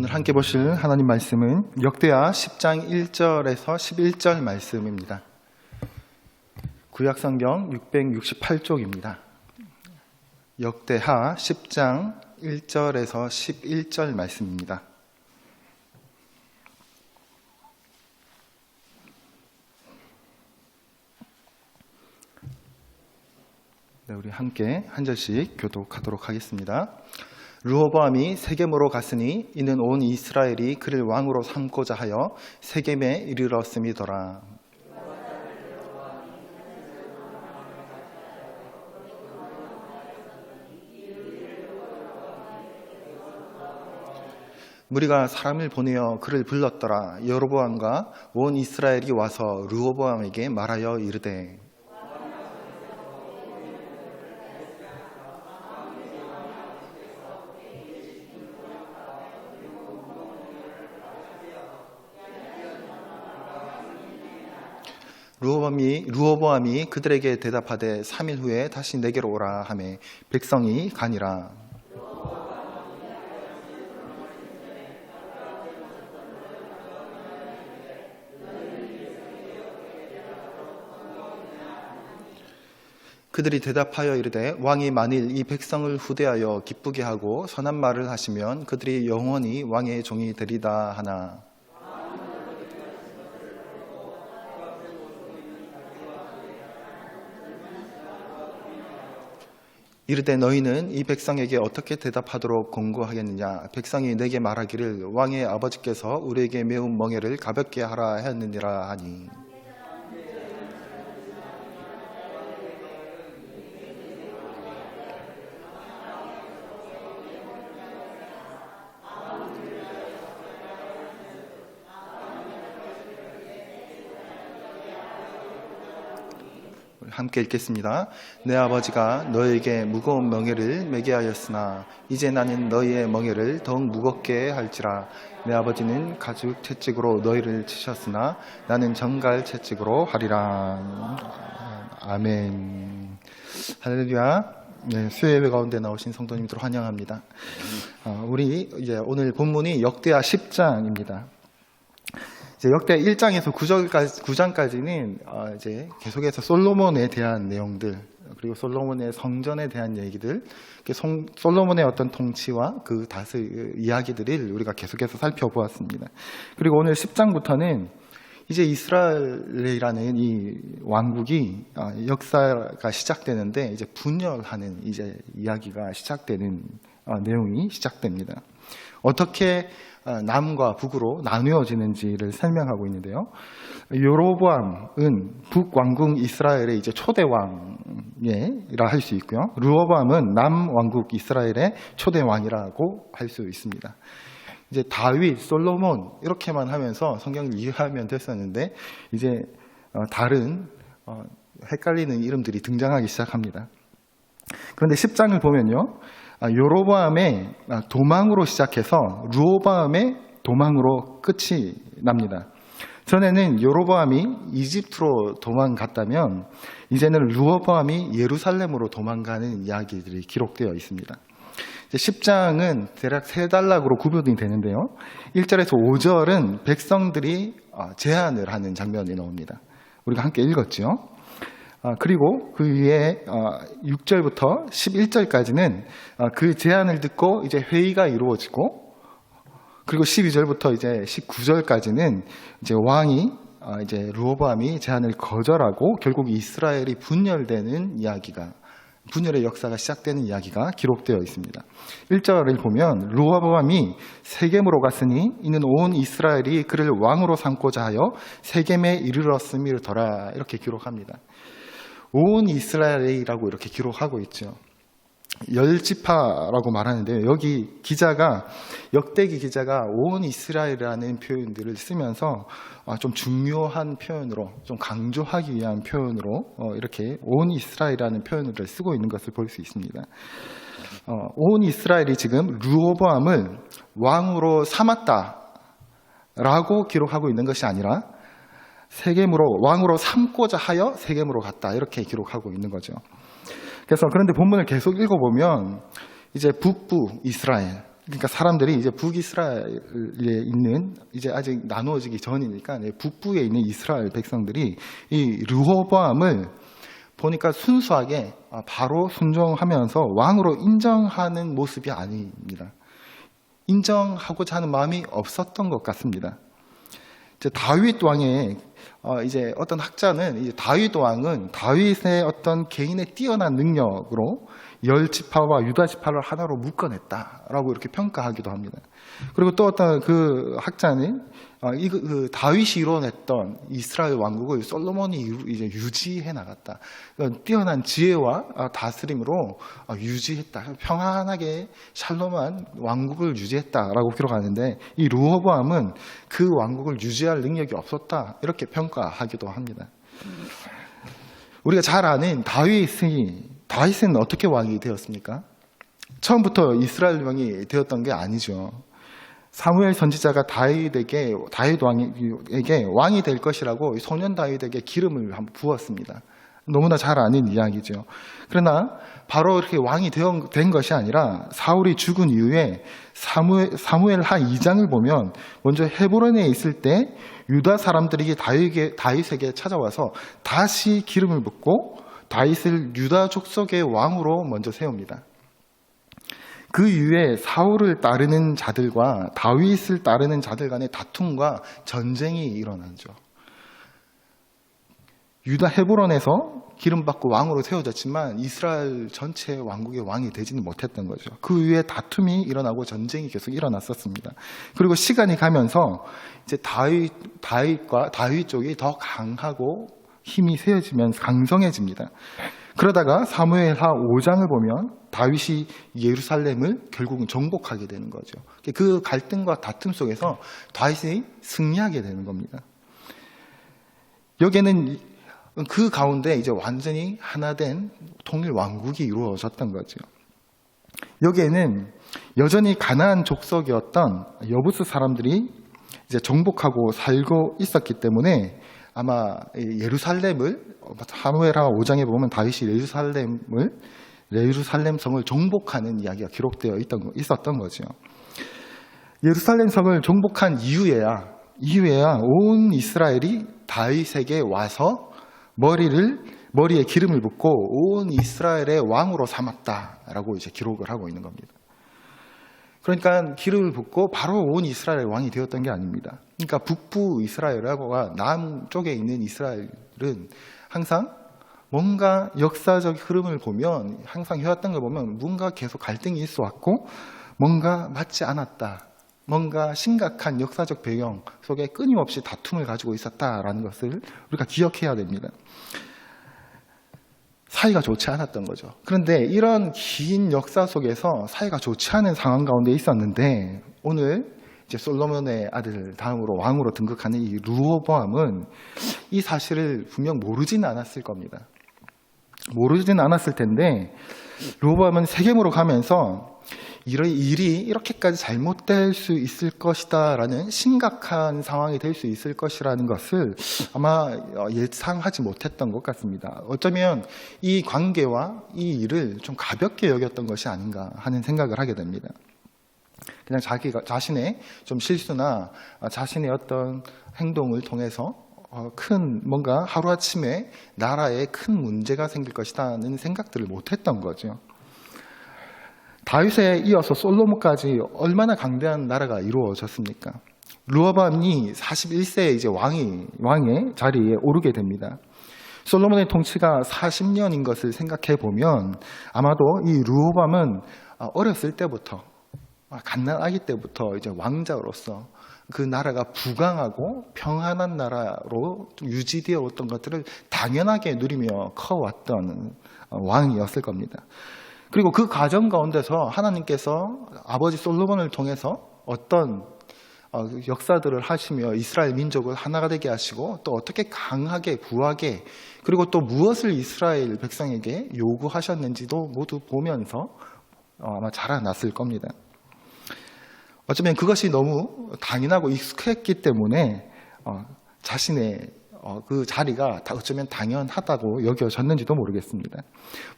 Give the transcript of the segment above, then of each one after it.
오늘 함께 보실 하나님 말씀은 역대하 10장 1절에서 11절 말씀입니다. 구약성경 668쪽입니다. 역대하 10장 1절에서 11절 말씀입니다. 네, 우리 함께 한 절씩 교독하도록 하겠습니다. 르호보암이 세겜으로 갔으니 이는 온 이스라엘이 그를 왕으로 삼고자 하여 세겜에 이르렀음이더라. 무리가 사람을 보내어 그를 불렀더라. 여로보암과 온 이스라엘이 와서 르호보암에게 말하여 이르되 르호보암이 그들에게 대답하되 3일 후에 다시 내게로 오라 하매 백성이 가니라. 그들이 대답하여 이르되 왕이 만일 이 백성을 후대하여 기쁘게 하고 선한 말을 하시면 그들이 영원히 왕의 종이 되리다 하나. 이르되 너희는 이 백성에게 어떻게 대답하도록 권고하겠느냐. 백성이 내게 말하기를 왕의 아버지께서 우리에게 매운 멍에를 가볍게 하라 하였느니라 하니. 함께 읽겠습니다. 내 아버지가 너에게 무거운 멍에를 매게 하였으나 이제 나는 너희의 멍에를 더욱 무겁게 할지라. 내 아버지는 가죽 채찍으로 너희를 치셨으나 나는 정갈 채찍으로 하리라. 아멘. 할렐루야. 네, 수요예배 가운데 나오신 성도님들 환영합니다. 우리 이제 오늘 본문이 역대하 10장입니다. 이제 역대 1장에서 9장까지는 이제 계속해서 솔로몬에 대한 내용들, 그리고 솔로몬의 성전에 대한 얘기들, 솔로몬의 어떤 통치와 그 다스 이야기들을 우리가 계속해서 살펴보았습니다. 그리고 오늘 10장부터는 이제 이스라엘이라는 이 왕국이 역사가 시작되는데 이제 분열하는 이제 이야기가 시작되는 내용이 시작됩니다. 어떻게 남과 북으로 나누어지는지를 설명하고 있는데요. 여로보암은 북왕국 이스라엘의 이제 초대왕이라 할 수 있고요. 르호보암은 남왕국 이스라엘의 초대왕이라고 할 수 있습니다. 이제 다윗, 솔로몬 이렇게만 하면서 성경을 이해하면 됐었는데 이제 다른 헷갈리는 이름들이 등장하기 시작합니다. 그런데 10장을 보면요. 여로보암의 도망으로 시작해서 르호보암의 도망으로 끝이 납니다. 전에는 여로보암이 이집트로 도망갔다면 이제는 르호보암이 예루살렘으로 도망가는 이야기들이 기록되어 있습니다. 10장은 대략 세 단락으로 구분이 되는데요. 1절에서 5절은 백성들이 제안을 하는 장면이 나옵니다. 우리가 함께 읽었죠. 그리고 그 위에 6절부터 11절까지는 그 제안을 듣고 이제 회의가 이루어지고, 그리고 12절부터 이제 19절까지는 이제 왕이 이제 르호보암이 제안을 거절하고 결국 이스라엘이 분열의 역사가 시작되는 이야기가 기록되어 있습니다. 1절을 보면 르호보암이 세겜으로 갔으니 이는 온 이스라엘이 그를 왕으로 삼고자 하여 세겜에 이르렀음이더라 이렇게 기록합니다. 온 이스라엘이라고 이렇게 기록하고 있죠. 열지파라고 말하는데요. 여기 역대기 기자가 온 이스라엘이라는 표현들을 쓰면서 좀 중요한 표현으로, 좀 강조하기 위한 표현으로 이렇게 온 이스라엘이라는 표현을 쓰고 있는 것을 볼 수 있습니다. 온 이스라엘이 지금 르호보암을 왕으로 삼았다라고 기록하고 있는 것이 아니라 왕으로 삼고자 하여 세겜으로 갔다 이렇게 기록하고 있는 거죠. 그런데 본문을 계속 읽어보면 이제 북부 이스라엘, 그러니까 사람들이 이제 북이스라엘에 있는 이제 아직 나누어지기 전이니까 북부에 있는 이스라엘 백성들이 이 르호보암을 보니까 순수하게 바로 순종하면서 왕으로 인정하는 모습이 아닙니다. 인정하고자 하는 마음이 없었던 것 같습니다. 이제 다윗 왕의 이제 어떤 학자는 이제 다윗 왕은 다윗의 어떤 개인의 뛰어난 능력으로 10지파와 유다 지파를 하나로 묶어냈다라고 이렇게 평가하기도 합니다. 그리고 또 어떤 그 학자는 그 다윗이 이뤄냈던 이스라엘 왕국을 솔로몬이 이제 유지해 나갔다. 뛰어난 지혜와 다스림으로 유지했다. 평안하게 샬롬한 왕국을 유지했다라고 기록하는데 이 르호보암은 그 왕국을 유지할 능력이 없었다. 이렇게 평가하기도 합니다. 우리가 잘 아는 다윗은 어떻게 왕이 되었습니까? 처음부터 이스라엘 왕이 되었던 게 아니죠. 사무엘 선지자가 다윗 왕에게 왕이 될 것이라고 소년 다윗에게 기름을 한번 부었습니다. 너무나 잘 아는 이야기죠. 그러나 바로 이렇게 왕이 된 것이 아니라 사울이 죽은 이후에 사무엘 하 2장을 보면 먼저 헤브론에 있을 때 유다 사람들이 다윗에게 찾아와서 다시 기름을 붓고 다윗을 유다 족속의 왕으로 먼저 세웁니다. 그 이후에 사울을 따르는 자들과 다윗을 따르는 자들 간의 다툼과 전쟁이 일어나죠. 유다 헤브론에서 기름받고 왕으로 세워졌지만 이스라엘 전체 왕국의 왕이 되지는 못했던 거죠. 그 이후에 다툼이 일어나고 전쟁이 계속 일어났었습니다. 그리고 시간이 가면서 이제 다윗 쪽이 더 강하고 힘이 세워지면서 강성해집니다. 그러다가 사무엘하 5장을 보면 다윗이 예루살렘을 결국은 정복하게 되는 거죠. 그 갈등과 다툼 속에서 다윗이 승리하게 되는 겁니다. 여기에는 그 가운데 이제 완전히 하나된 통일 왕국이 이루어졌던 거죠. 여기에는 여전히 가나안 족속이었던 여부스 사람들이 이제 정복하고 살고 있었기 때문에 아마 예루살렘을 사무엘하 5장에 보면 다윗이 예루살렘 성을 정복하는 이야기가 기록되어 있었던 거죠. 예루살렘 성을 정복한 이후에야 온 이스라엘이 다윗에게 와서 머리에 기름을 붓고 온 이스라엘의 왕으로 삼았다라고 이제 기록을 하고 있는 겁니다. 그러니까 기름을 붓고 바로 온 이스라엘 왕이 되었던 게 아닙니다. 그러니까 북부 이스라엘과 남쪽에 있는 이스라엘은 항상 뭔가 역사적 흐름을 보면 항상 해왔던 걸 보면 뭔가 계속 갈등이 있어 왔고 뭔가 맞지 않았다. 뭔가 심각한 역사적 배경 속에 끊임없이 다툼을 가지고 있었다라는 것을 우리가 기억해야 됩니다. 사이가 좋지 않았던 거죠. 그런데 이런 긴 역사 속에서 사이가 좋지 않은 상황 가운데 있었는데 오늘 이제 솔로몬의 아들 다음으로 왕으로 등극하는 이 르호보암은 이 사실을 분명 모르지는 않았을 겁니다. 모르지는 않았을 텐데 르호보암은 세겜으로 가면서 일이 이렇게까지 잘못될 수 있을 것이다 라는 심각한 상황이 될 수 있을 것이라는 것을 아마 예상하지 못했던 것 같습니다. 어쩌면 이 관계와 이 일을 좀 가볍게 여겼던 것이 아닌가 하는 생각을 하게 됩니다. 그냥 자신의 좀 실수나 자신의 어떤 행동을 통해서 뭔가 하루아침에 나라에 큰 문제가 생길 것이라는 생각들을 못했던 거죠. 다윗에 이어서 솔로몬까지 얼마나 강대한 나라가 이루어졌습니까? 르호보암이 41세에 이제 왕의 자리에 오르게 됩니다. 솔로몬의 통치가 40년인 것을 생각해 보면 아마도 이 르호보암은 어렸을 때부터 갓난아기 때부터 이제 왕자로서 그 나라가 부강하고 평안한 나라로 유지되어 왔던 것들을 당연하게 누리며 커왔던 왕이었을 겁니다. 그리고 그 과정 가운데서 하나님께서 아버지 솔로몬을 통해서 어떤 역사들을 하시며 이스라엘 민족을 하나가 되게 하시고 또 어떻게 강하게 구하게 그리고 또 무엇을 이스라엘 백성에게 요구하셨는지도 모두 보면서 아마 자라났을 겁니다. 어쩌면 그것이 너무 당연하고 익숙했기 때문에 자신의 그 자리가 어쩌면 당연하다고 여겨졌는지도 모르겠습니다.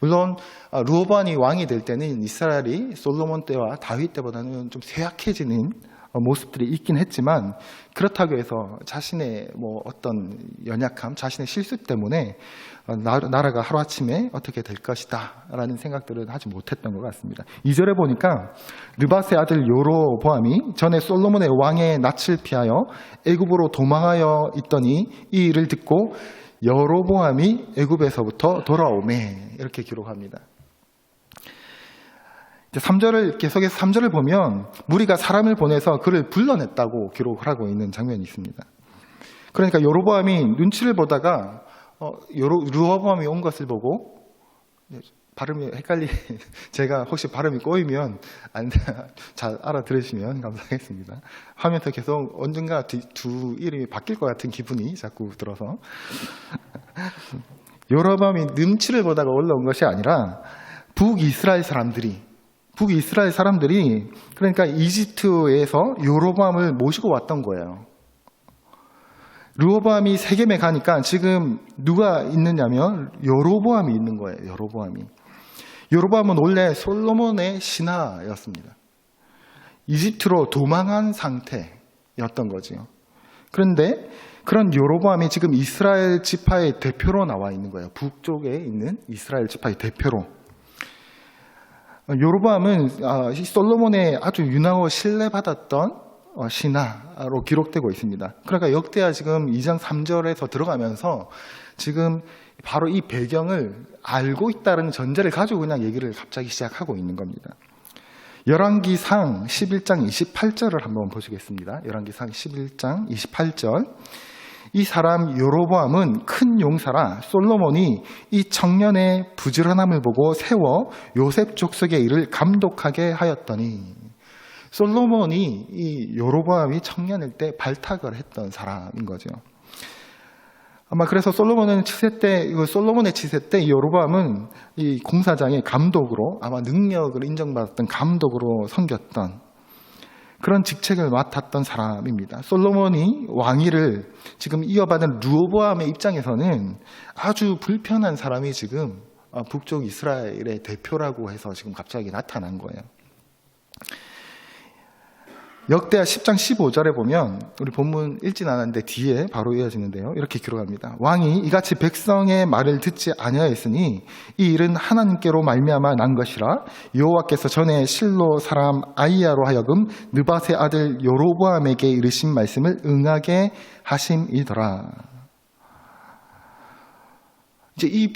물론 르호보암이 왕이 될 때는 이스라엘이 솔로몬 때와 다윗 때보다는 좀 쇠약해지는 모습들이 있긴 했지만, 그렇다고 해서 자신의 어떤 연약함, 자신의 실수 때문에 나라가 하루아침에 어떻게 될 것이다 라는 생각들은 하지 못했던 것 같습니다. 2절에 보니까 느밧의 아들 여로보암이 전에 솔로몬의 왕의 낯을 피하여 애굽으로 도망하여 있더니 이 일을 듣고 여로보암이 애굽에서부터 돌아오매, 이렇게 기록합니다. 3절을 계속해서 3절을 보면 무리가 사람을 보내서 그를 불러냈다고 기록을 하고 있는 장면이 있습니다. 그러니까 여로보암이 눈치를 보다가 르호보암이 온 것을 보고, 발음이 제가 혹시 발음이 꼬이면 잘 알아들으시면 감사하겠습니다. 하면서 계속 언젠가 두 이름이 바뀔 것 같은 기분이 자꾸 들어서, 여로보암이 눈치를 보다가 올라온 것이 아니라 북이스라엘 사람들이 그러니까 이집트에서 여로보암을 모시고 왔던 거예요. 르호보암이 세겜에 가니까 지금 누가 있느냐면 여로보암이 있는 거예요. 여로보암은 원래 솔로몬의 신하였습니다. 이집트로 도망한 상태였던 거죠. 그런데 그런 여로보암이 지금 이스라엘 지파의 대표로 나와 있는 거예요. 북쪽에 있는 이스라엘 지파의 대표로. 여로보암은 솔로몬의 아주 유능하고 신뢰받았던 신하로 기록되고 있습니다. 그러니까 역대하 지금 2장 3절에서 들어가면서 지금 바로 이 배경을 알고 있다는 전제를 가지고 그냥 얘기를 갑자기 시작하고 있는 겁니다. 열왕기상 11장 28절을 한번 보시겠습니다. 열왕기상 11장 28절. 이 사람 여로보암은 큰 용사라 솔로몬이 이 청년의 부지런함을 보고 세워 요셉 족속의 일을 감독하게 하였더니, 솔로몬이 이 여로보암이 청년일 때 발탁을 했던 사람인 거죠. 아마 그래서 솔로몬의 치세 때 여로보암은 이 공사장의 감독으로, 아마 능력을 인정받았던 감독으로 섬겼던 그런 직책을 맡았던 사람입니다. 솔로몬이 왕위를 지금 이어받은 르호보암의 입장에서는 아주 불편한 사람이 지금 북쪽 이스라엘의 대표라고 해서 지금 갑자기 나타난 거예요. 역대하 10장 15절에 보면, 우리 본문 읽진 않았는데 뒤에 바로 이어지는데요. 이렇게 기록합니다. 왕이 이같이 백성의 말을 듣지 아니하였으니 이 일은 하나님께로 말미암아 난 것이라, 여호와께서 전에 실로 사람 아이야로 하여금 느밧의 아들 여로보암에게 이르신 말씀을 응하게 하심이더라. 이제 이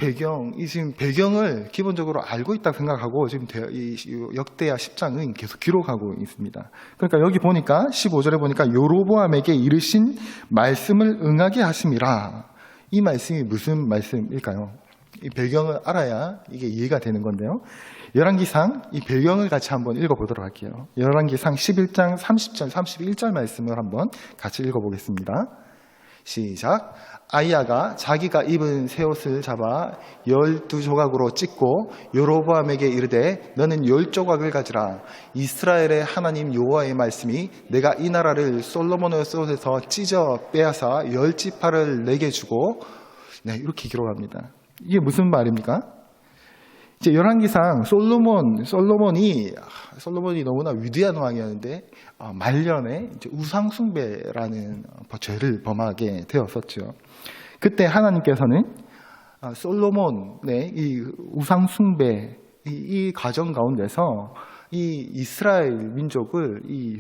지금 배경을 기본적으로 알고 있다고 생각하고 지금 이 역대하 10장은 계속 기록하고 있습니다. 그러니까 여기 보니까 15절에 보니까 여로보암에게 이르신 말씀을 응하게 하심이라. 이 말씀이 무슨 말씀일까요? 이 배경을 알아야 이게 이해가 되는 건데요. 열왕기상 이 배경을 같이 한번 읽어보도록 할게요. 열왕기상 11장 30절 31절 말씀을 한번 같이 읽어보겠습니다. 시작. 아이야가 자기가 입은 새 옷을 잡아 12조각으로 찢고 여로보암에게 이르되 너는 10조각을 가지라. 이스라엘의 하나님 여호와의 말씀이 내가 이 나라를 솔로몬의 손에서 찢어 빼앗아 10지파를 내게 주고, 네, 이렇게 기록합니다. 이게 무슨 말입니까? 이제 열왕기상 솔로몬이 너무나 위대한 왕이었는데 말년에 이제 우상 숭배라는 죄를 범하게 되었었죠. 그때 하나님께서는 솔로몬의 이 우상 숭배 이 과정 가운데서 이 이스라엘 민족을 이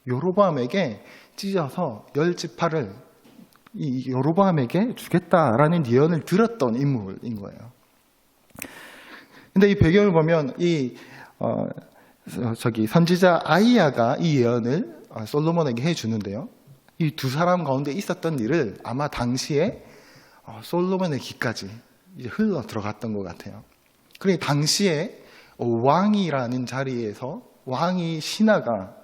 여로보암에게 찢어서 10지파를 이 여로보암에게 주겠다라는 예언을 들었던 인물인 거예요. 근데 이 배경을 보면 선지자 아이야가 이 예언을 솔로몬에게 해주는데요. 이 두 사람 가운데 있었던 일을 아마 당시에 솔로몬의 귀까지 이제 흘러 들어갔던 것 같아요. 그러니 당시에 왕이라는 자리에서 신하가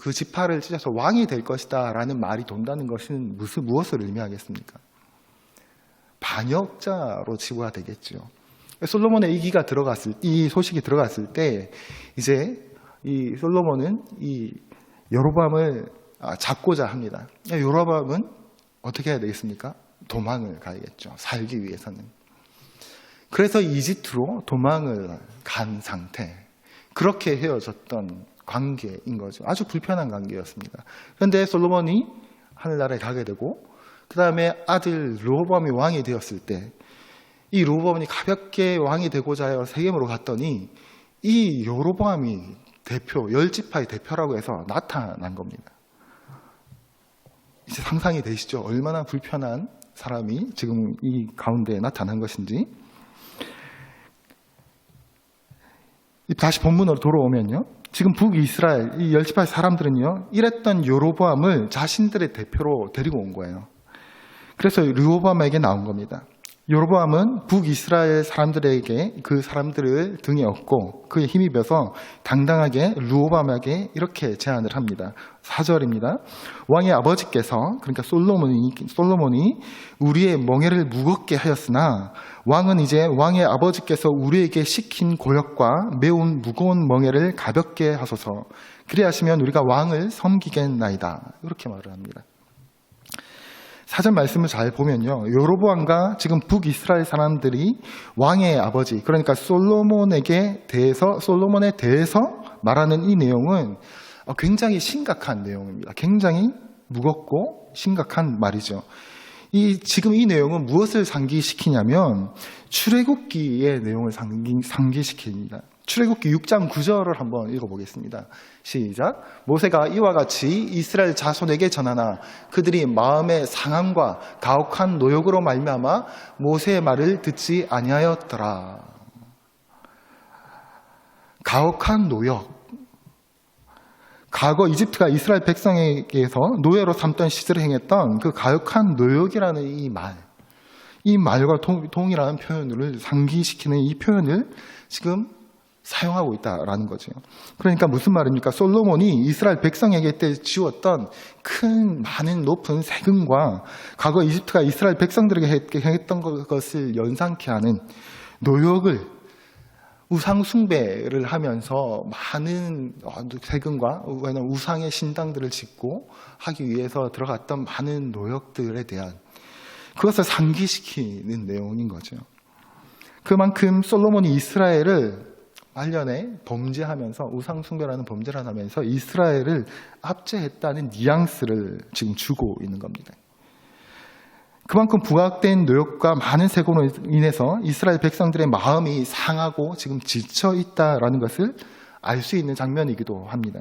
그 지파를 찢어서 왕이 될 것이다라는 말이 돈다는 것은 무엇을 의미하겠습니까? 반역자로 치부가 되겠죠. 솔로몬의 이 소식이 들어갔을 때 이제 이 솔로몬은 이 여로보암을 잡고자 합니다. 여로보암은 어떻게 해야 되겠습니까? 도망을 가야겠죠. 살기 위해서는. 그래서 이집트로 도망을 간 상태. 그렇게 헤어졌던 관계인 거죠. 아주 불편한 관계였습니다. 그런데 솔로몬이 하늘나라에 가게 되고 그 다음에 아들 르호보암이 왕이 되었을 때 이 르호보암이 가볍게 왕이 되고자 하여 세겜으로 갔더니 이 여로보암이 대표, 10지파의 대표라고 해서 나타난 겁니다. 이제 상상이 되시죠? 얼마나 불편한 사람이 지금 이 가운데 나타난 것인지. 다시 본문으로 돌아오면요. 지금 북이스라엘, 이 10지파의 사람들은요, 이랬던 여로보암을 자신들의 대표로 데리고 온 거예요. 그래서 르호보암에게 나온 겁니다. 여로보암은 북이스라엘 사람들에게 그 사람들을 등에 업고 그에 힘입어서 당당하게 르호보암에게 이렇게 제안을 합니다. 4절입니다. 왕의 아버지께서, 그러니까 솔로몬이 우리의 멍에를 무겁게 하였으나 왕은 이제 왕의 아버지께서 우리에게 시킨 고역과 매운 무거운 멍에를 가볍게 하소서. 그리하시면 우리가 왕을 섬기겠나이다. 이렇게 말을 합니다. 사전 말씀을 잘 보면요, 여로보암과 지금 북이스라엘 사람들이 왕의 아버지, 그러니까 솔로몬에 대해서 말하는 이 내용은 굉장히 심각한 내용입니다. 굉장히 무겁고 심각한 말이죠. 지금 이 내용은 무엇을 상기시키냐면 출애굽기의 내용을 상기시킵니다. 출애굽기 6장 9절을 한번 읽어보겠습니다. 시작. 모세가 이와 같이 이스라엘 자손에게 전하나 그들이 마음의 상함과 가혹한 노역으로 말미암아 모세의 말을 듣지 아니하였더라. 가혹한 노역. 과거 이집트가 이스라엘 백성에게서 노예로 삼던 시절에 행했던 그 가혹한 노역이라는 이 말과 동일한 표현을 상기시키는 이 표현을 지금 사용하고 있다라는 거죠. 그러니까 무슨 말입니까? 솔로몬이 이스라엘 백성에게 때 지웠던 많은 높은 세금과 과거 이집트가 이스라엘 백성들에게 했던 것을 연상케 하는 노역을, 우상 숭배를 하면서 많은 세금과 우상의 신당들을 짓고 하기 위해서 들어갔던 많은 노역들에 대한 그것을 상기시키는 내용인 거죠. 그만큼 솔로몬이 이스라엘을 말년에 범죄하면서 우상 숭배라는 범죄를 하면서 이스라엘을 압제했다는 뉘앙스를 지금 주고 있는 겁니다. 그만큼 부각된 노역과 많은 세금으로 인해서 이스라엘 백성들의 마음이 상하고 지금 지쳐 있다라는 것을 알 수 있는 장면이기도 합니다.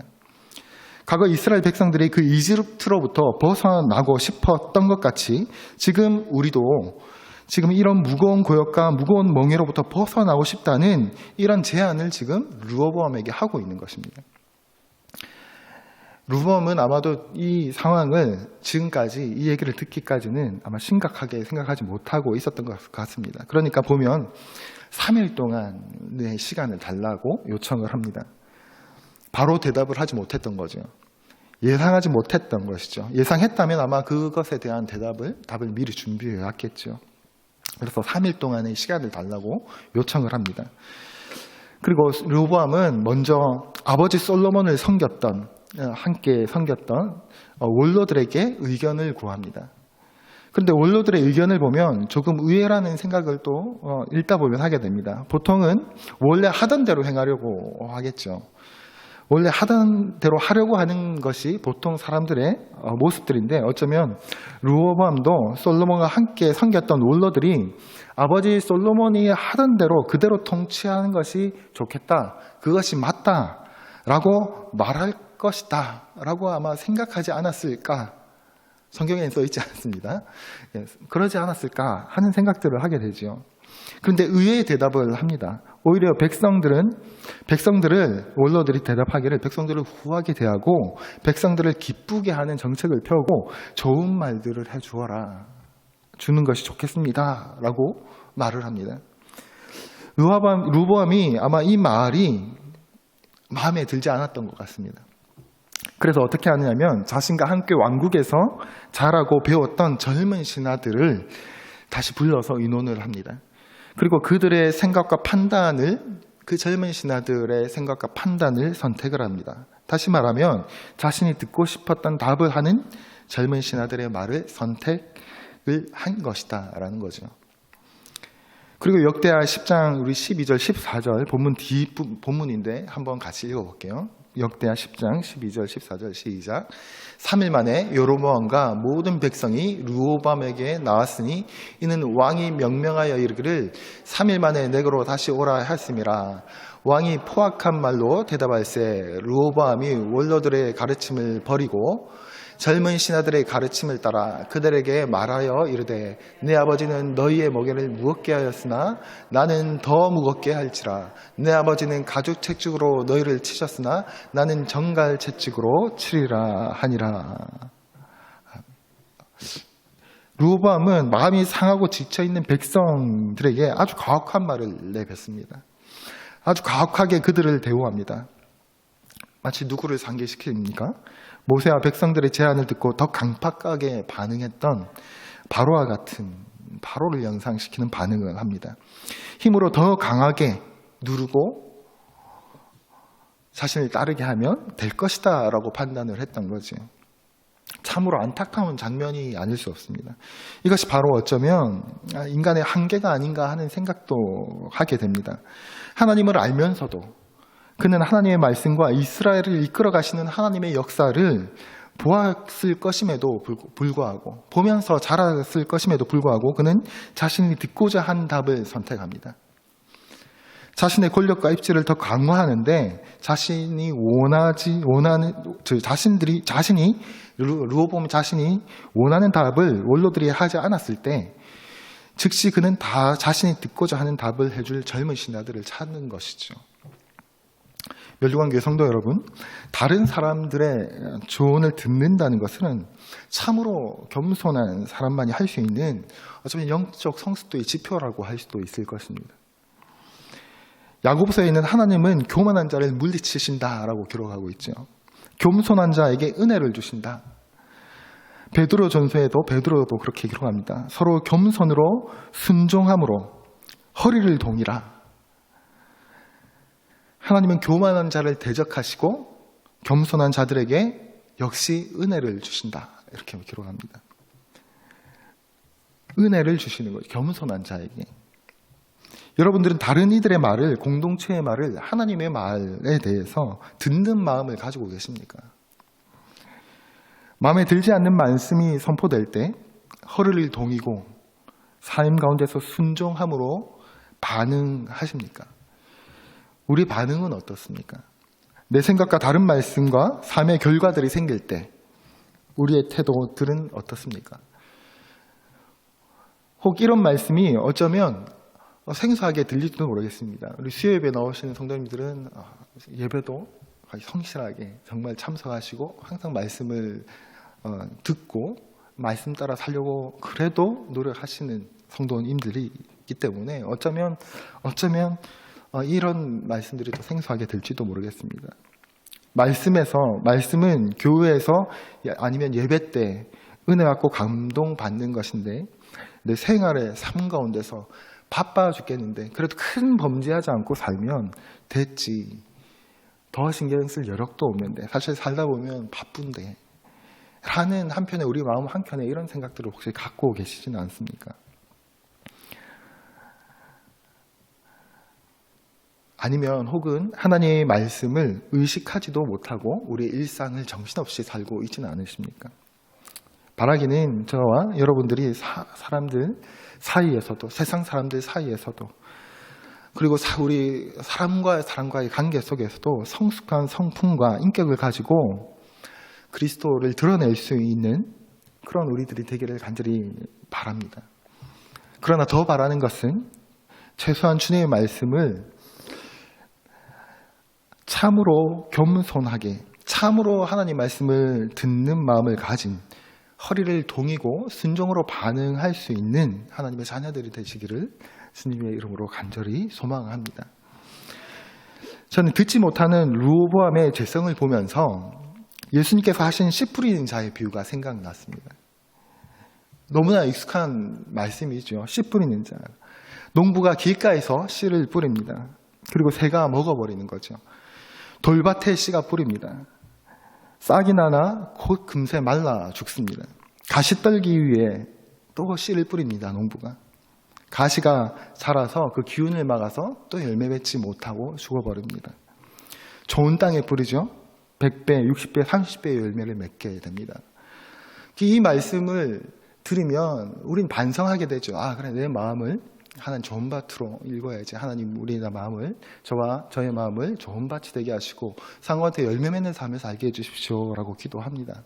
과거 이스라엘 백성들이 그 이집트로부터 벗어나고 싶었던 것 같이 지금 우리도 지금 이런 무거운 고역과 무거운 멍에로부터 벗어나고 싶다는 이런 제안을 지금 르호보암에게 하고 있는 것입니다. 르호보암은 아마도 이 상황을 지금까지 이 얘기를 듣기까지는 아마 심각하게 생각하지 못하고 있었던 것 같습니다. 그러니까 보면 3일 동안의 시간을 달라고 요청을 합니다. 바로 대답을 하지 못했던 거죠. 예상하지 못했던 것이죠. 예상했다면 아마 그것에 대한 답을 미리 준비해 왔겠죠. 그래서 3일 동안의 시간을 달라고 요청을 합니다. 그리고 르호보암은 먼저 아버지 솔로몬을 함께 섬겼던 원로들에게 의견을 구합니다. 그런데 원로들의 의견을 보면 조금 의외라는 생각을 또 읽다 보면 하게 됩니다. 보통은 원래 하던 대로 행하려고 하겠죠. 원래 하던 대로 하려고 하는 것이 보통 사람들의 모습들인데 어쩌면 르호보암도 솔로몬과 함께 섬겼던 원로들이 아버지 솔로몬이 하던 대로 그대로 통치하는 것이 좋겠다, 그것이 맞다라고 말할 것이다 라고 아마 생각하지 않았을까. 성경에는 써있지 않습니다. 그러지 않았을까 하는 생각들을 하게 되죠. 그런데 의외의 대답을 합니다. 오히려 백성들을 원로들이 대답하기를 백성들을 후하게 대하고 백성들을 기쁘게 하는 정책을 펴고 좋은 말들을 주는 것이 좋겠습니다 라고 말을 합니다. 르호보암이 아마 이 말이 마음에 들지 않았던 것 같습니다. 그래서 어떻게 하느냐면 자신과 함께 왕국에서 자라고 배웠던 젊은 신하들을 다시 불러서 의논을 합니다. 그리고 그들의 생각과 판단을, 그 젊은 신하들의 생각과 판단을 선택을 합니다. 다시 말하면 자신이 듣고 싶었던 답을 하는 젊은 신하들의 말을 선택을 한 것이다 라는 거죠. 그리고 역대하 10장 우리 12절 14절 본문 본문인데 한번 같이 읽어볼게요. 역대하 10장 12절 14절 시작. 3일 만에 여로보암과 모든 백성이 르호보암에게 나왔으니 이는 왕이 명명하여 이르기를 3일 만에 내게로 다시 오라 하였음이라. 왕이 포악한 말로 대답할세 르호보암이 원로들의 가르침을 버리고 젊은 신하들의 가르침을 따라 그들에게 말하여 이르되 내 아버지는 너희의 먹이를 무겁게 하였으나 나는 더 무겁게 할지라. 내 아버지는 가죽 채찍으로 너희를 치셨으나 나는 정갈 채찍으로 치리라 하니라. 르호보암은 마음이 상하고 지쳐있는 백성들에게 아주 가혹한 말을 내뱉습니다. 아주 가혹하게 그들을 대우합니다. 마치 누구를 상기시킵니까? 모세와 백성들의 제안을 듣고 더 강팍하게 반응했던 바로와 같은 바로를 연상시키는 반응을 합니다. 힘으로 더 강하게 누르고 자신을 따르게 하면 될 것이다 라고 판단을 했던 거죠. 참으로 안타까운 장면이 아닐 수 없습니다. 이것이 바로 어쩌면 인간의 한계가 아닌가 하는 생각도 하게 됩니다. 하나님을 알면서도 그는 하나님의 말씀과 이스라엘을 이끌어 가시는 하나님의 역사를 보았을 것임에도 불구하고 보면서 자랐을 것임에도 불구하고 그는 자신이 듣고자 한 답을 선택합니다. 자신의 권력과 입지를 더 강화하는데 자신이 르호보암 자신이 원하는 답을 원로들이 하지 않았을 때 즉시 그는 다 자신이 듣고자 하는 답을 해줄 젊은 신하들을 찾는 것이죠. 멸류관교회 성도 여러분, 다른 사람들의 조언을 듣는다는 것은 참으로 겸손한 사람만이 할 수 있는 어쩌면 영적 성숙도의 지표라고 할 수도 있을 것입니다. 야고보서에 있는 하나님은 교만한 자를 물리치신다라고 기록하고 있죠. 겸손한 자에게 은혜를 주신다. 베드로전서에도 베드로도 그렇게 기록합니다. 서로 겸손으로 순종함으로 허리를 동이라. 하나님은 교만한 자를 대적하시고 겸손한 자들에게 역시 은혜를 주신다. 이렇게 기록합니다. 은혜를 주시는 거예요. 겸손한 자에게. 여러분들은 다른 이들의 말을, 공동체의 말을 하나님의 말에 대해서 듣는 마음을 가지고 계십니까? 마음에 들지 않는 말씀이 선포될 때 허리를 동이고 삶 가운데서 순종함으로 반응하십니까? 우리 반응은 어떻습니까? 내 생각과 다른 말씀과 삶의 결과들이 생길 때 우리의 태도들은 어떻습니까? 혹 이런 말씀이 어쩌면 생소하게 들릴지도 모르겠습니다. 우리 수요예배 나오시는 성도님들은 예배도 성실하게 정말 참석하시고 항상 말씀을 듣고 말씀 따라 살려고 그래도 노력하시는 성도님들이 있기 때문에 어쩌면 이런 말씀들이 더 생소하게 될지도 모르겠습니다. 말씀은 교회에서 아니면 예배 때 은혜 받고 감동받는 것인데 내 생활의 삶 가운데서 바빠 죽겠는데 그래도 큰 범죄하지 않고 살면 됐지. 더 신경 쓸 여력도 없는데 사실 살다 보면 바쁜데 라는 한편에 우리 마음 한켠에 이런 생각들을 혹시 갖고 계시지는 않습니까? 아니면 혹은 하나님의 말씀을 의식하지도 못하고 우리의 일상을 정신없이 살고 있지는 않으십니까? 바라기는 저와 여러분들이 사람들 사이에서도 세상 사람들 사이에서도 그리고 우리 사람과의 관계 속에서도 성숙한 성품과 인격을 가지고 그리스도를 드러낼 수 있는 그런 우리들이 되기를 간절히 바랍니다. 그러나 더 바라는 것은 최소한 주님의 말씀을 참으로 겸손하게 참으로 하나님 말씀을 듣는 마음을 가진 허리를 동이고 순종으로 반응할 수 있는 하나님의 자녀들이 되시기를 주님의 이름으로 간절히 소망합니다. 저는 듣지 못하는 르호보암의 죄성을 보면서 예수님께서 하신 씨 뿌리는 자의 비유가 생각났습니다. 너무나 익숙한 말씀이죠. 씨 뿌리는 자. 농부가 길가에서 씨를 뿌립니다. 그리고 새가 먹어버리는 거죠. 돌밭에 씨가 뿌립니다. 싹이 나나 곧 금세 말라 죽습니다. 가시 떨기 위해 또 씨를 뿌립니다. 농부가. 가시가 자라서 그 기운을 막아서 또 열매 맺지 못하고 죽어버립니다. 좋은 땅에 뿌리죠. 100배, 60배, 30배의 열매를 맺게 됩니다. 이 말씀을 들으면 우린 반성하게 되죠. 아, 그래, 내 마음을 하나님 좋은 밭으로 읽어야지. 하나님 우리의 마음을, 저의 마음을 좋은 밭이 되게 하시고 상관한테 열매 맺는 삶을 살게 해주십시오 라고 기도합니다.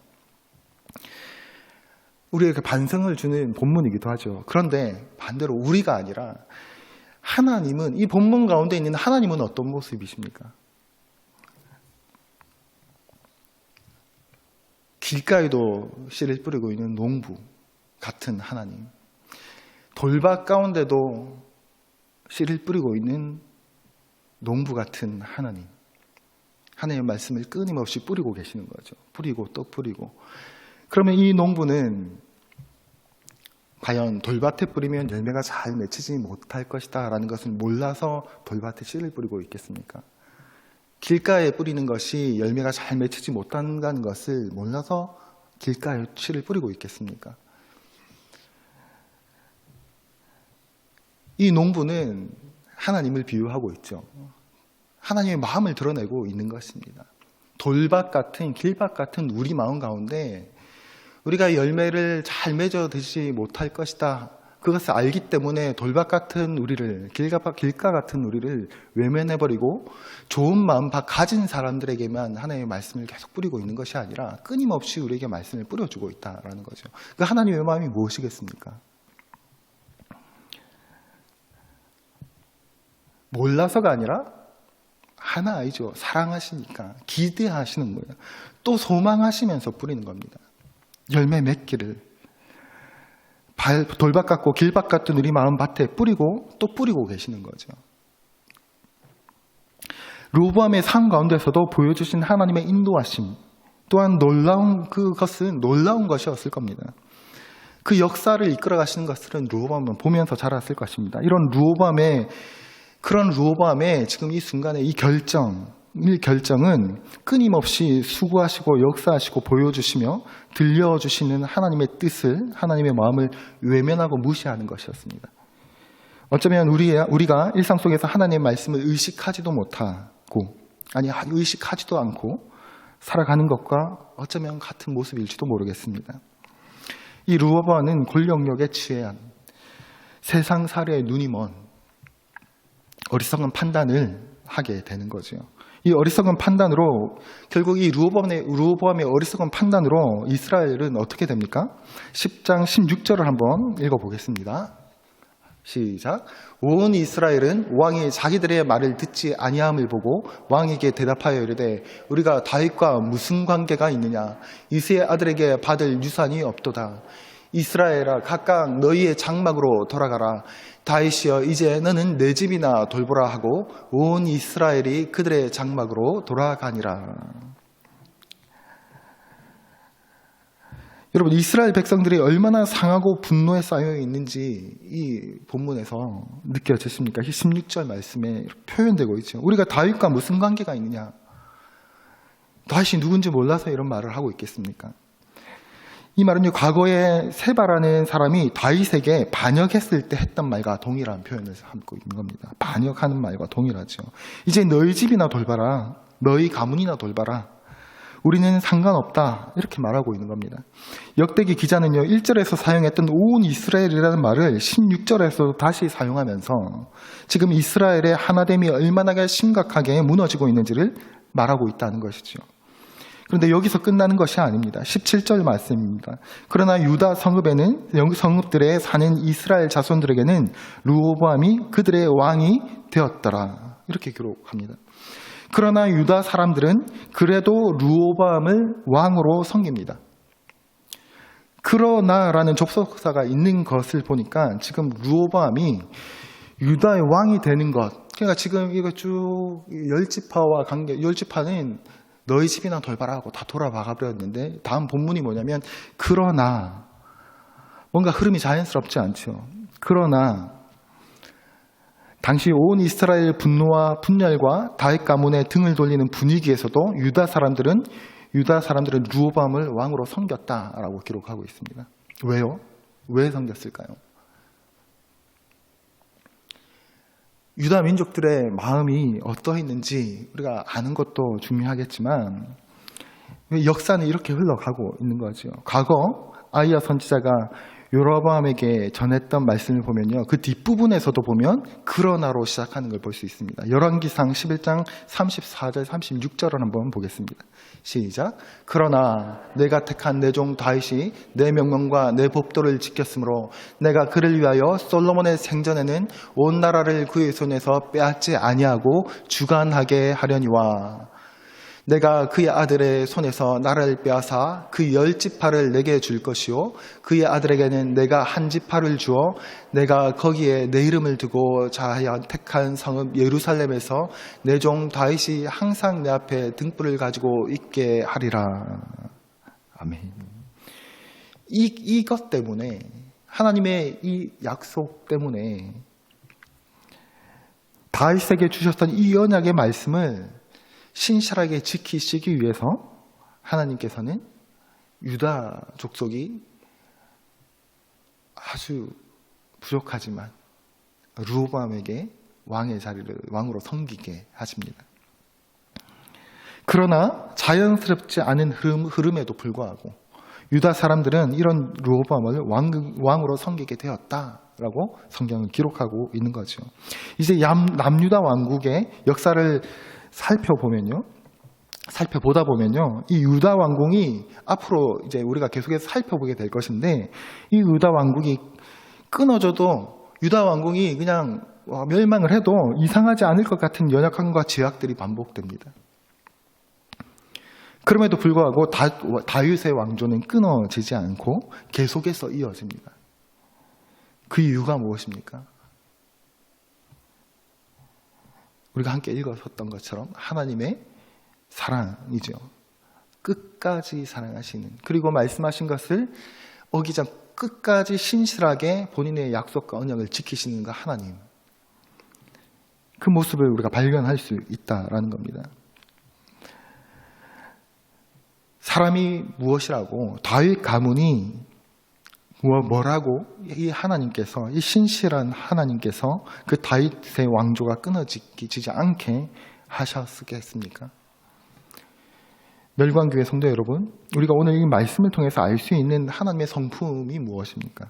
우리에게 반성을 주는 본문이기도 하죠. 그런데 반대로 우리가 아니라 하나님은, 이 본문 가운데 있는 하나님은 어떤 모습이십니까? 길가에도 씨를 뿌리고 있는 농부 같은 하나님, 돌밭 가운데도 씨를 뿌리고 있는 농부 같은 하나님, 하나님의 말씀을 끊임없이 뿌리고 계시는 거죠. 뿌리고 또 뿌리고. 그러면 이 농부는 과연 돌밭에 뿌리면 열매가 잘 맺히지 못할 것이다 라는 것을 몰라서 돌밭에 씨를 뿌리고 있겠습니까? 길가에 뿌리는 것이 열매가 잘 맺히지 못한다는 것을 몰라서 길가에 씨를 뿌리고 있겠습니까? 이 농부는 하나님을 비유하고 있죠. 하나님의 마음을 드러내고 있는 것입니다. 돌밭 같은, 길밭 같은 우리 마음 가운데 우리가 열매를 잘 맺어드지 못할 것이다, 그것을 알기 때문에 돌밭 같은 우리를, 길가 같은 우리를 외면해버리고 좋은 마음 가진 사람들에게만 하나님의 말씀을 계속 뿌리고 있는 것이 아니라 끊임없이 우리에게 말씀을 뿌려주고 있다라는 거죠. 그 하나님의 마음이 무엇이겠습니까? 몰라서가 아니라 하나이죠. 사랑하시니까 기대하시는 거예요. 또 소망하시면서 뿌리는 겁니다. 열매 맺기를. 돌밭 같고 길밭 같은 우리 마음밭에 뿌리고 또 뿌리고 계시는 거죠. 르호보암의 삶 가운데서도 보여주신 하나님의 인도하심 또한 그것은 놀라운 것이었을 겁니다. 그 역사를 이끌어 가시는 것들은 르호보암은 보면서 자랐을 것입니다. 그런 르호보암의 지금 이 순간의 이 결정은 끊임없이 수고하시고 역사하시고 보여주시며 들려주시는 하나님의 뜻을, 하나님의 마음을 외면하고 무시하는 것이었습니다. 어쩌면 우리가 일상 속에서 하나님의 말씀을 의식하지도 못하고, 의식하지도 않고 살아가는 것과 어쩌면 같은 모습일지도 모르겠습니다. 이 르호보암은 권력욕에 취한 세상 사례에 눈이 먼 어리석은 판단을 하게 되는 거죠. 이 어리석은 판단으로 결국 이 르호보암의 어리석은 판단으로 이스라엘은 어떻게 됩니까? 10장 16절을 한번 읽어보겠습니다. 시작. 온 이스라엘은 왕이 자기들의 말을 듣지 아니함을 보고 왕에게 대답하여 이르되 우리가 다윗과 무슨 관계가 있느냐? 이새의 아들에게 받을 유산이 없도다. 이스라엘아 각각 너희의 장막으로 돌아가라. 다윗이여 이제 너는 내 집이나 돌보라 하고 온 이스라엘이 그들의 장막으로 돌아가니라. 여러분, 이스라엘 백성들이 얼마나 상하고 분노에 쌓여 있는지 이 본문에서 느껴지십니까? 16절 말씀에 표현되고 있죠. 우리가 다윗과 무슨 관계가 있느냐? 다윗이 누군지 몰라서 이런 말을 하고 있겠습니까? 이 말은요, 과거에 세바라는 사람이 다윗에게 반역했을 때 했던 말과 동일한 표현을 담고 있는 겁니다. 반역하는 말과 동일하죠. 이제 너희 집이나 돌봐라. 너희 가문이나 돌봐라. 우리는 상관없다. 이렇게 말하고 있는 겁니다. 역대기 기자는요, 1절에서 사용했던 온 이스라엘이라는 말을 16절에서 다시 사용하면서 지금 이스라엘의 하나됨이 얼마나 심각하게 무너지고 있는지를 말하고 있다는 것이죠. 그런데 여기서 끝나는 것이 아닙니다. 17절 말씀입니다. 그러나 유다 성읍들에 사는 이스라엘 자손들에게는 르호보암이 그들의 왕이 되었더라. 이렇게 기록합니다. 그러나 유다 사람들은 그래도 르호보암을 왕으로 섬깁니다. 그러나라는 접속사가 있는 것을 보니까 지금 르호보암이 유다의 왕이 되는 것, 그러니까 지금 이거 쭉 열지파와 관계, 열지파는 너희 집이나 돌봐라 하고 다 돌아박아 버렸는데 다음 본문이 뭐냐면 그러나, 뭔가 흐름이 자연스럽지 않죠. 그러나 당시 온 이스라엘 분노와 분열과 다윗 가문의 등을 돌리는 분위기에서도 유다 사람들은 유다 사람들은 르호보암을 왕으로 섬겼다라고 기록하고 있습니다. 왜요? 왜 섬겼을까요? 유다 민족들의 마음이 어떠했는지 우리가 아는 것도 중요하겠지만 역사는 이렇게 흘러가고 있는 거죠. 과거 아히야 선지자가 여로보암에게 전했던 말씀을 보면요, 그 뒷부분에서도 보면 그러나로 시작하는 걸 볼 수 있습니다. 열왕기상 11장 34절 36절을 한번 보겠습니다. 시작. 그러나 내가 택한 내 종 다윗이 내 명령과 내 법도를 지켰으므로 내가 그를 위하여 솔로몬의 생전에는 온 나라를 그의 손에서 빼앗지 아니하고 주관하게 하려니와 내가 그의 아들의 손에서 나라를 빼앗아 그 10지파를 내게 줄 것이요 그의 아들에게는 내가 한 지파를 주어 내가 거기에 내 이름을 두고 자하여 택한 성읍 예루살렘에서 내 종 다윗이 항상 내 앞에 등불을 가지고 있게 하리라. 아멘. 이것 때문에, 하나님의 이 약속 때문에 다윗에게 주셨던 이 언약의 말씀을 신실하게 지키시기 위해서 하나님께서는 유다 족속이 아주 부족하지만 르호보암에게 왕의 자리를 왕으로 섬기게 하십니다. 그러나 자연스럽지 않은 흐름에도 불구하고 유다 사람들은 이런 르호보암을 왕으로 섬기게 되었다라고 성경은 기록하고 있는 거죠. 이제 남유다 왕국의 역사를 살펴보다 보면요, 이 유다 왕궁이 앞으로 이제 우리가 계속해서 살펴보게 될 것인데, 이 유다 왕국이 끊어져도 유다 왕궁이 그냥 멸망을 해도 이상하지 않을 것 같은 연약함과 죄악들이 반복됩니다. 그럼에도 불구하고 다윗의 왕조는 끊어지지 않고 계속해서 이어집니다. 그 이유가 무엇입니까? 우리가 함께 읽었던 것처럼 하나님의 사랑이죠. 끝까지 사랑하시는, 그리고 말씀하신 것을 어기자 끝까지 신실하게 본인의 약속과 언약을 지키시는 그 하나님, 그 모습을 우리가 발견할 수 있다라는 겁니다. 사람이 무엇이라고, 다윗 가문이 뭐라고 이 하나님께서, 이 신실한 하나님께서 그 다윗의 왕조가 끊어지지 않게 하셨겠습니까? 멸관교회 성도 여러분, 우리가 오늘 이 말씀을 통해서 알 수 있는 하나님의 성품이 무엇입니까?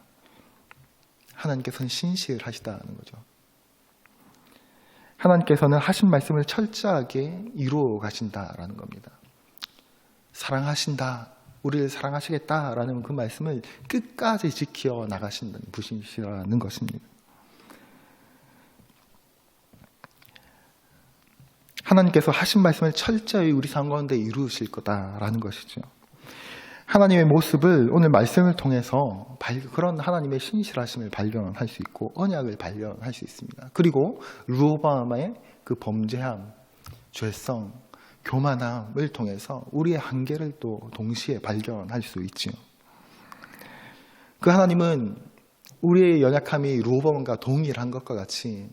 하나님께서는 신실하시다는 거죠. 하나님께서는 하신 말씀을 철저하게 이루어 가신다라는 겁니다. 사랑하신다, 우리를 사랑하시겠다라는 그 말씀을 끝까지 지켜 나가신다는 분이시라는 것입니다. 하나님께서 하신 말씀을 철저히 우리 삶 가운데 이루실 거다라는 것이죠. 하나님의 모습을 오늘 말씀을 통해서 그런 하나님의 신실하심을 발견할 수 있고 언약을 발견할 수 있습니다. 그리고 르호보암의 그 범죄함, 죄성, 교만함을 통해서 우리의 한계를 또 동시에 발견할 수 있지요. 그 하나님은 우리의 연약함이 르호보암과 동일한 것과 같이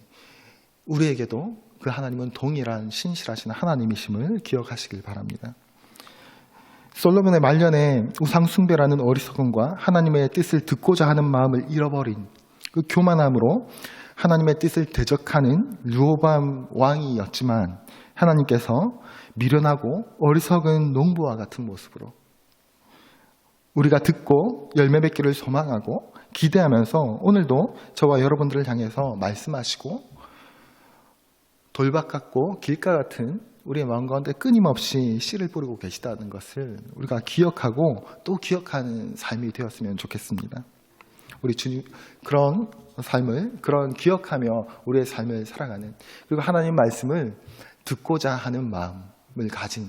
우리에게도 그 하나님은 동일한 신실하신 하나님이심을 기억하시길 바랍니다. 솔로몬의 말년에 우상 숭배라는 어리석음과 하나님의 뜻을 듣고자 하는 마음을 잃어버린 그 교만함으로 하나님의 뜻을 대적하는 르호보암 왕이었지만 하나님께서 미련하고 어리석은 농부와 같은 모습으로 우리가 듣고 열매 맺기를 소망하고 기대하면서 오늘도 저와 여러분들을 향해서 말씀하시고 돌박 같고 길가 같은 우리의 마음 가운데 끊임없이 씨를 뿌리고 계시다는 것을 우리가 기억하고 또 기억하는 삶이 되었으면 좋겠습니다. 우리 주님 그런 삶을 기억하며 우리의 삶을 살아가는, 그리고 하나님 말씀을 듣고자 하는 마음을 가진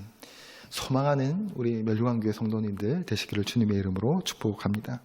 소망하는 우리 멸류관교회 성도님들 되시기를 주님의 이름으로 축복합니다.